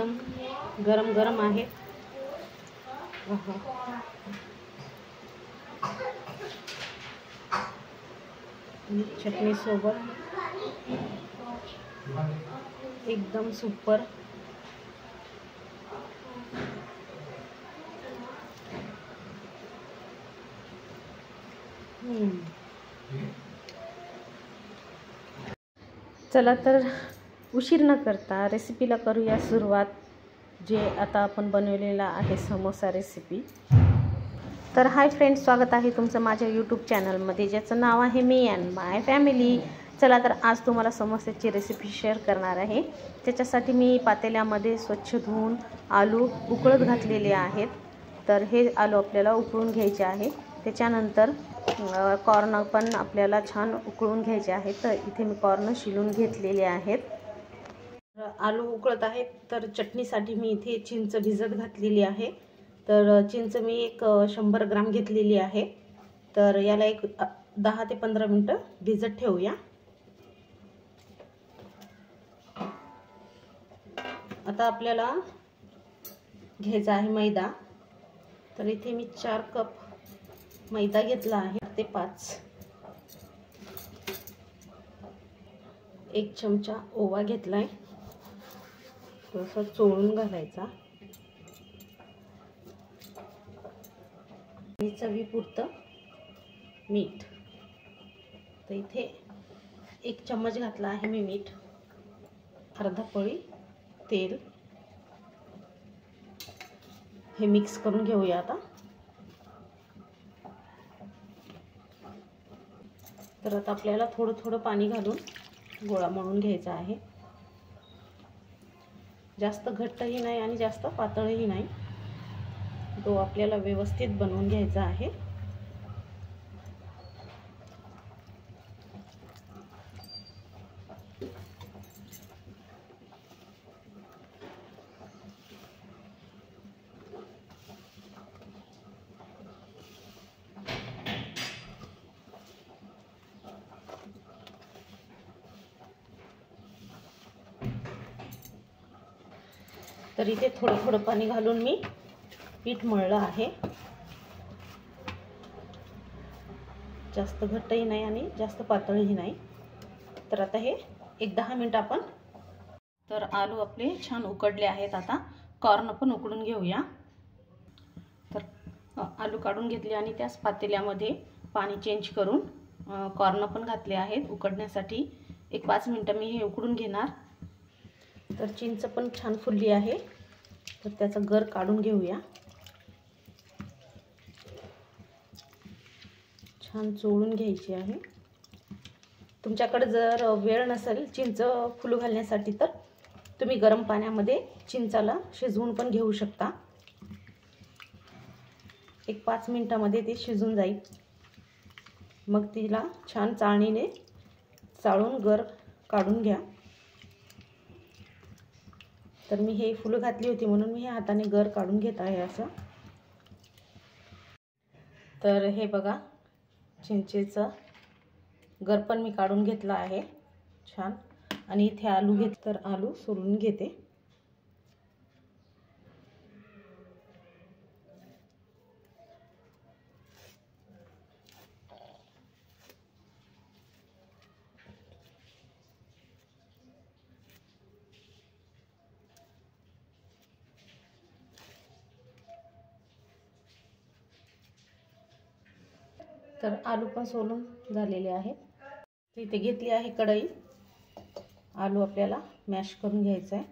एकदम गरम गरम आहे। चटणी सोबत एकदम सुपर। चला तर उशीर न करता रेसिपीला करूया सुरुवात, जे आता आपण बनवलेला आहे समोसा रेसिपी। तर हाय फ्रेंड्स, स्वागत आहे तुमचं माझ्या यूट्यूब चॅनलमध्ये, ज्याचं नाव आहे मी अँड माय फॅमिली। चला तर आज तुम्हाला समोस्याची रेसिपी शेअर करणार आहे। त्याच्यासाठी मी पातेल्यामध्ये स्वच्छ धुवून आलू उकळत घातलेले आहेत। तर हे आलू आपल्याला उकळून घ्यायचे आहे। त्याच्यानंतर कॉर्न पण आपल्याला छान उकळून घ्यायचे आहेत। तर इथे मी कॉर्न शिलून घेतलेले आहेत। आलू उकळत आहेत तर चटणीसाठी मी इथे चिंच भिजत घातलेली आहे। तर चिंच मी एक 100 ग्राम घेतलेली आहे। तर याला एक 10 ते 15 मिनिटं भिजत ठेवूया। आता आपल्याला घ्यायचा आहे मैदा। तर इथे मी 4 कप मैदा घेतला आहे, ते 5। 1 चमचा ओवा घेतलाय, थोडासा चोळून घालायचा। चवीपुरतं मीठ, तर इथे 1 चम्मच घातला आहे मी मीठ। अर्धा पळी तेल, हे मिक्स करून घेऊया आता। तर आता आपल्याला थोडं थोडं पाणी घालून गोळा मळून घ्यायचा आहे। जास्त घट्टही नाही आणि जास्त पातळही नाही, तो आपल्याला व्यवस्थित बनवून घ्यायचा आहे। तर इथे थोडं थोडं पाणी घालून मी पीठ मळलं आहे। जास्त घट्टही नाही आणि जास्त पातळही नाही। तर आता हे एक 10 मिनिट आपण, तर आलू आपले छान उकडले आहेत। आता कॉर्न पण उकडून घेऊया। तर आलू काढून घेतले आणि त्याच पातेल्यामध्ये पाणी चेंज करून कॉर्न पण घातले आहेत उकडण्यासाठी। एक 5 मिनिटं मी हे उकडून घेणार। तर चिंच पण छान फुलली आहे, तर त्याचा गर काढून घेऊया। छान चोळून घ्यायची आहे। तुमच्याकडे जर वेळ नसेल चिंच फुलू घालण्यासाठी, तर तुम्ही गरम पाण्यामध्ये चिंचाला शिजवून पण घेऊ शकता। एक 5 मिनिटांमध्ये ते शिजून जाईल। मग तिला छान चाळणीने चाळून गर काढून घ्या। तर मी हे फुलं घातली होती म्हणून मी हाताने गर काढून घेत आहे असं। तर हे बघा, चिंचेचा गर पण मी काढून घेतला आहे छान। आणि इथे आलू घेत, तर आलू सोलून घेते। तर आलू पण सोलून झालेले आहेत। इथे घेतली आहे कढई, आलू आपल्याला मॅश करून घ्यायचा आहे।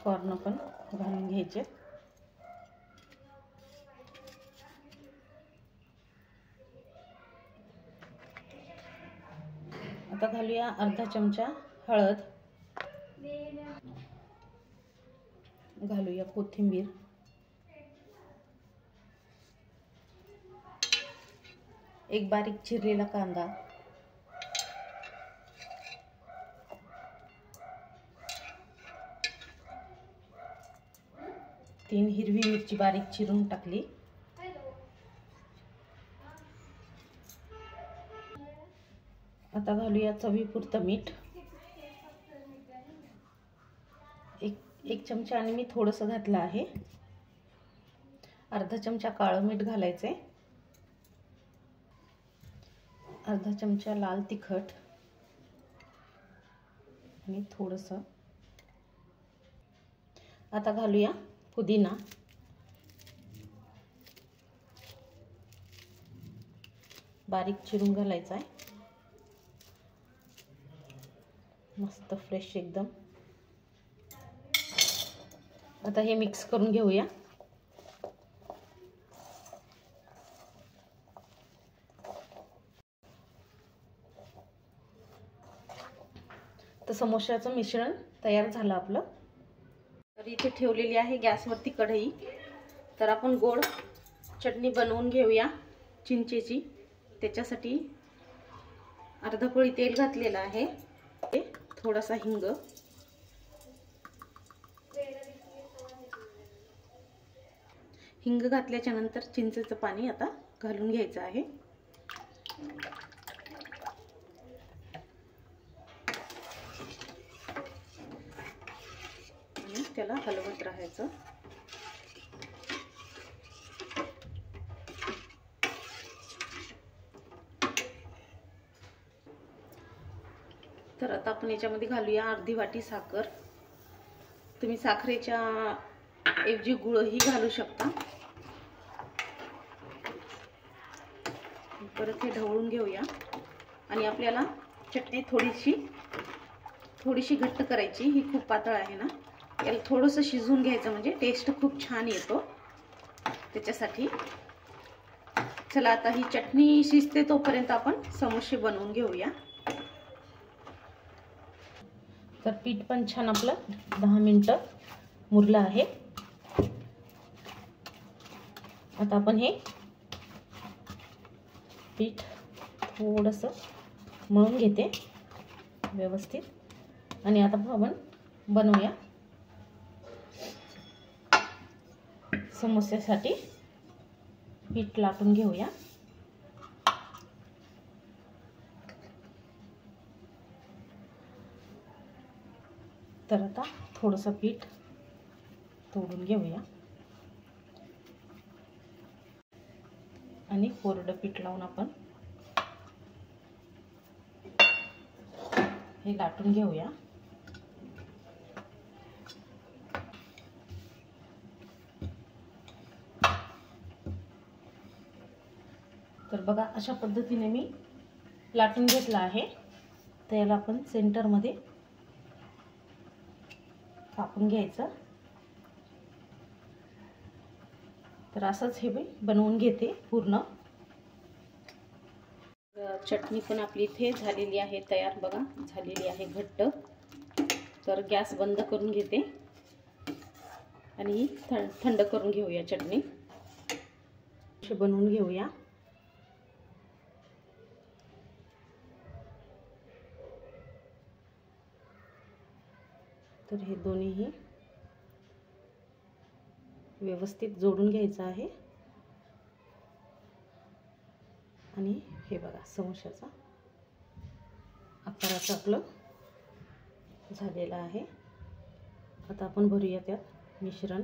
कॉर्न पण घालून घ्यायचे। आता घालूया अर्धा चमचा हळद, घालूया कोथिंबीर, एक बारीक चिरलेला कांदा, 3 हिरवी मिरची बारीक चिरून टाकली। आता घालूया चवीपुरतं मीठ। एक चमचा आणि मी थोडंसं घातलं आहे। अर्धा चमचा काळं मीठ घालायचे, अर्धा चमचा लाल तिखट आणि थोडंसं। आता घालूया पुदिना। बारीक चिरून घालायचा आहे, मस्त फ्रेश एकदम। आता हे मिक्स करून घेऊया। तर समोश्याचं मिश्रण तयार झालं आपलं। तर इथे ठेवलेली आहे गॅसवरती कढई। तर आपण गोड चटणी बनवून घेऊया चिंचेची। त्याच्यासाठी अर्धा पोळी तेल घातलेलं आहे, थोडासा हिंग, हिंग घातल्याच्या नंतर चिंचेचं पाणी आता घालून घ्यायचं आहे। आणि त्याला हलवत राहायचं। तर आता आपण याच्यामध्ये घालूया अर्धी वाटी साखर। तुम्ही साखरेच्या ऐवजी गुळही घालू शकता। परत हे ढवळून घेऊया। आणि आपल्याला चटणी थोडीशी घट्ट करायची, ही खूप पातळ आहे ना। याला थोडंसं शिजवून घ्यायचं, म्हणजे टेस्ट खूप छान येतो त्याच्यासाठी। चला आता ही चटणी शिजते तोपर्यंत आपण समोसे बनवून घेऊया। तर पीठ पण छान आपलं 10 मिनिटं मुरलं आहे। आता आपण हे पीठ थोडंसं मळून घेते व्यवस्थित, आणि आता आपण बनवूया। समोस्यासाठी पीठ लाटून घेऊया। तर आता थोडंसं पीठ तोडून घेऊया आणि कोरडं पीठ लावून आपण हे लाटून घेऊया। तर बघा, अशा पद्धतीने मी लाटून घेतलं आहे। तर याला आपण सेंटरमध्ये कापून घ्यायचं। तर असंच हे मी बनवून घेते पूर्ण। चटणी पण आपली इथे झालेली आहे तयार, बघा झालेली आहे घट्ट। तर गॅस बंद करून घेते आणि ही थंड करून घेऊया चटणी। बनवून घेऊया। तर हे दोन्हीही व्यवस्थित जोडून घ्यायचं आहे। आणि हे बघा, समोशाचा आकाराचं आपलं झालेलं आहे। आता आपण भरूया त्यात मिश्रण।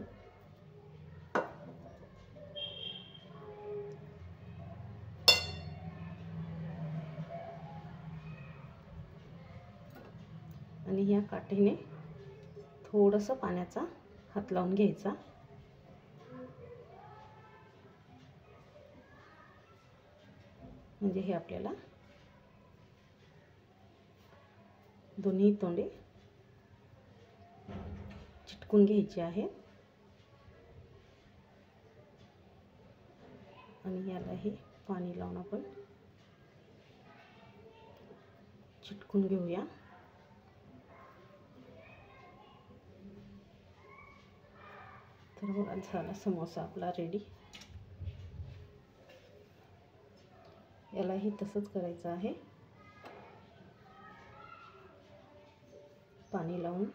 आणि या काठीने थोडंसं पाण्याचा हात लावून घ्यायचा, म्हणजे हे आपल्याला दोन्ही तोंडे चिटकून घ्यायचे आहे। आणि यालाही पाणी लावून आपण चिटकून घेऊया। तर बघा, झाला समोसा आपला रेडी। यालाही तसंच करायचं आहे, पाणी लावून।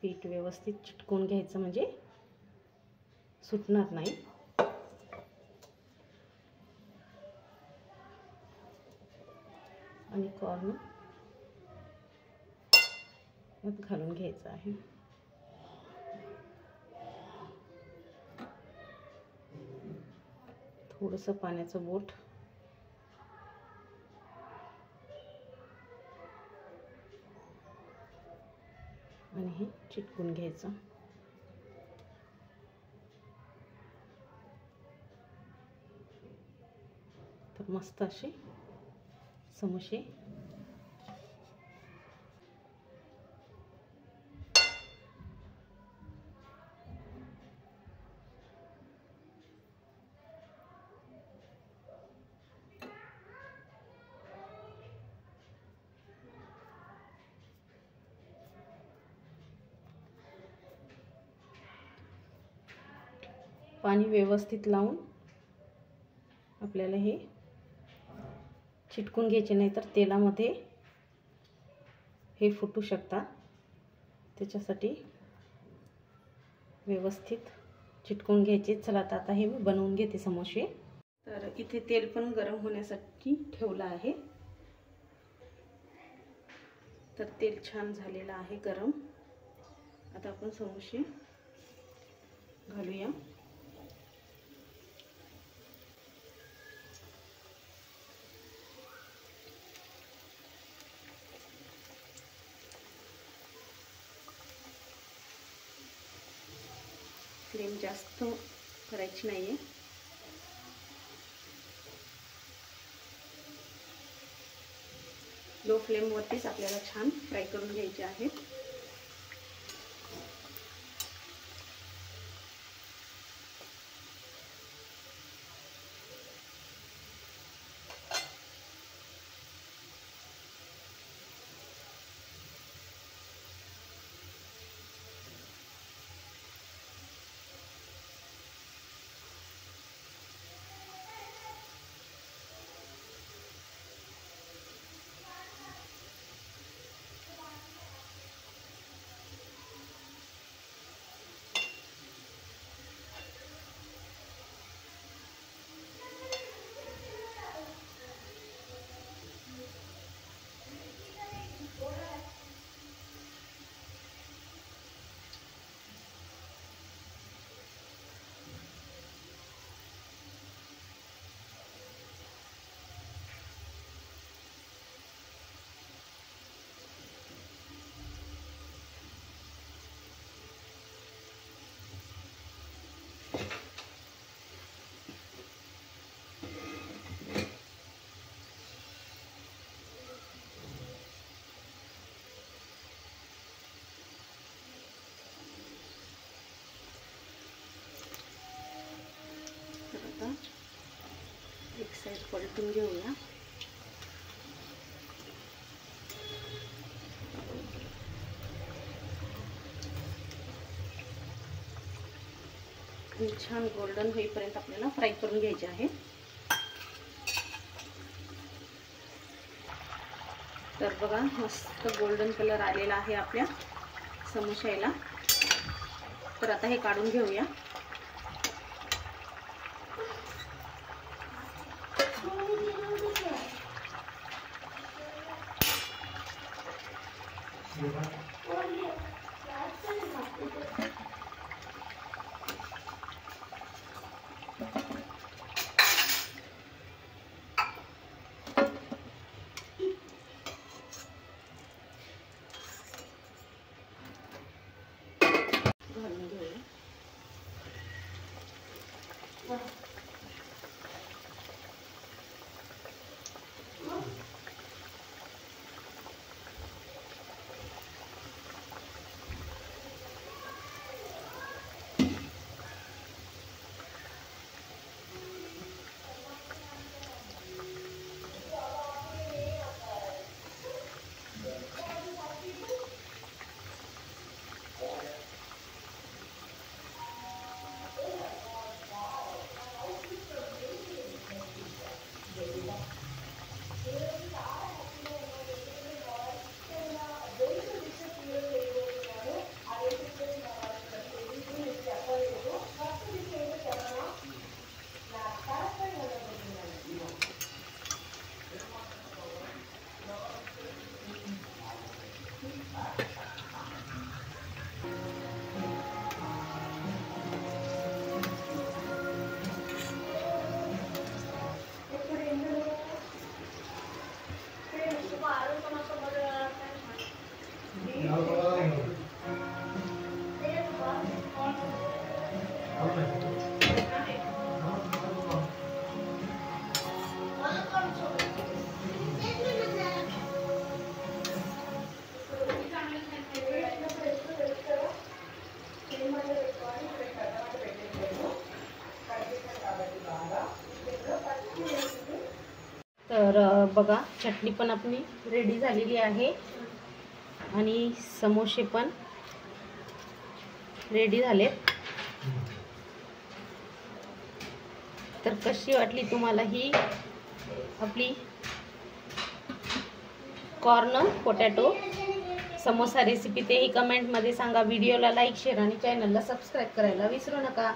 पीठ व्यवस्थित चिटकवून घ्यायचं, म्हणजे सुटणार नाही. आणि कॉर्न घालून घ्यायचं आहे. थोडंसं पाण्याचं बोट आणि हे चिटकून घ्यायचं. तर मस्त असे समोसे पाणी व्यवस्थित लावून आपल्याला हे चिटकून घ्यायचे, नाही तर तेलामध्ये हे फुटू शकतात. त्याच्यासाठी व्यवस्थित चिटकून घ्यायचे. चला आता हे मी बनवून घेते समोसे. तर इथे तेल पण गरम होण्यासाठी ठेवलं आहे. तर तेल छान झालेलं आहे गरम. आता आपण समोसे घालूया. फ्लेम जास्त करायची नाहीये. लो फ्लेमवरतीच आपल्याला छान फ्राय करून घ्यायचे आहेत. आता एक साइड पलटून घेऊया. छान गोल्डन होईपर्यंत आपल्याला फ्राय करून घ्यायचे आहे. तर बघा मस्त गोल्डन कलर आलेला आहे आपल्या समोश्याला. तर आता हे काढून घेऊया. घालून घेऊया. तर बघा, चटणी पण आपली रेडी झालेली आहे आणि समोसे पण रेडी झालेत. तर कशी वाटली तुम्हाला ही आपली कॉर्न पोटॅटो समोसा रेसिपी, तेही कमेंटमध्ये सांगा. व्हिडिओला लाईक, शेअर आणि चॅनलला सबस्क्राईब करायला विसरू नका.